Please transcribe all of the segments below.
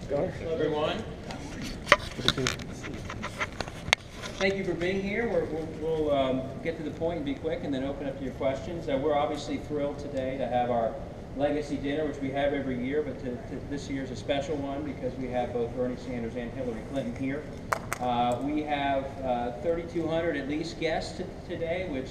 Hello, everyone. Thank you for being here. We'll get to the point and be quick and then open up to your questions. We're obviously thrilled today to have our legacy dinner, which we have every year, but this year's a special one because we have both Bernie Sanders and Hillary Clinton here. We have 3,200 at least guests today, which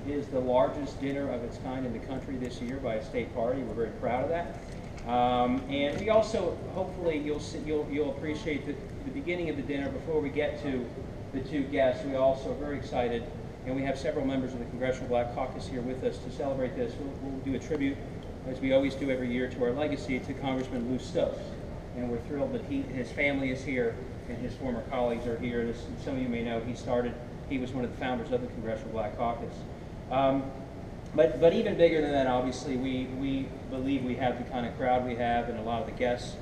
is the largest dinner of its kind in the country this year by a state party. We're very proud of that. And we also, hopefully, you'll appreciate the beginning of the dinner. Before we get to the two guests, we also are very excited, and we have several members of the Congressional Black Caucus here with us to celebrate this. We'll do a tribute, as we always do every year, to our legacy, to Congressman Lou Stokes. And we're thrilled that his family is here and his former colleagues are here. As some of you may know, he was one of the founders of the Congressional Black Caucus. But even bigger than that, obviously, we believe we have the kind of crowd we have and a lot of the guests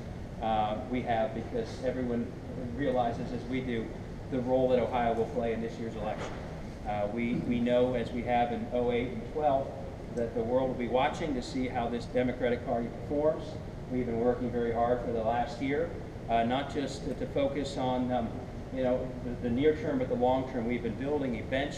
we have because everyone realizes, as we do, the role that Ohio will play in this year's election. We know, as we have in 08 and 12, that the world will be watching to see how this Democratic Party performs. We've been working very hard for the last year, not just to focus on the near term, but the long term. We've been building a bench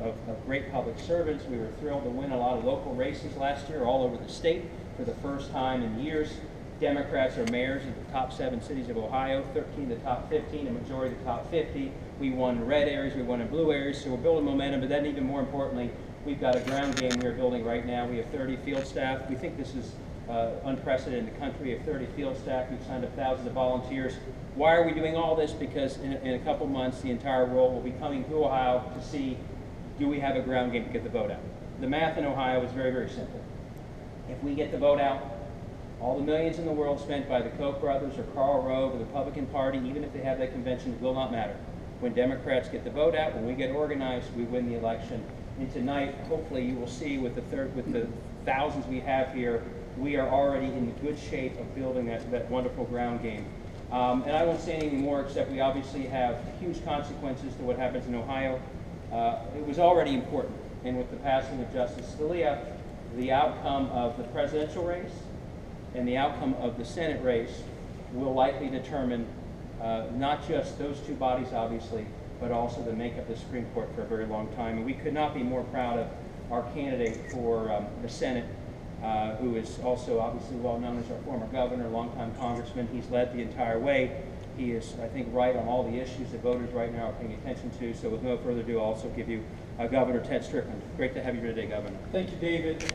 of great public servants. We were thrilled to win a lot of local races last year all over the state for the first time in years. Democrats are mayors in the top 7 cities of Ohio, 13 of the top 15, a majority of the top 50. We won in red areas, we won in blue areas, so we're building momentum, but then even more importantly, we've got a ground game we're building right now. We have 30 field staff. We think this is unprecedented in the country. We have 30 field staff. We've signed up thousands of volunteers. Why are we doing all this? Because in a couple months, the entire world will be coming to Ohio to see, do we have a ground game to get the vote out? The math in Ohio is very, very simple. If we get the vote out, all the millions in the world spent by the Koch brothers or Karl Rove or the Republican Party, even if they have that convention, it will not matter. When Democrats get the vote out, when we get organized, we win the election. And tonight, hopefully, you will see with the thousands we have here, we are already in good shape of building that wonderful ground game. And I won't say anything more except we obviously have huge consequences to what happens in Ohio. It was already important, and with the passing of Justice Scalia, the outcome of the presidential race and the outcome of the Senate race will likely determine not just those two bodies, obviously, but also the makeup of the Supreme Court for a very long time. And we could not be more proud of our candidate for the Senate, who is also obviously well known as our former governor, longtime congressman. He's led the entire way. He is, I think, right on all the issues that voters right now are paying attention to. So with no further ado, I'll also give you Governor Ted Strickland. Great to have you here today, Governor. Thank you, David.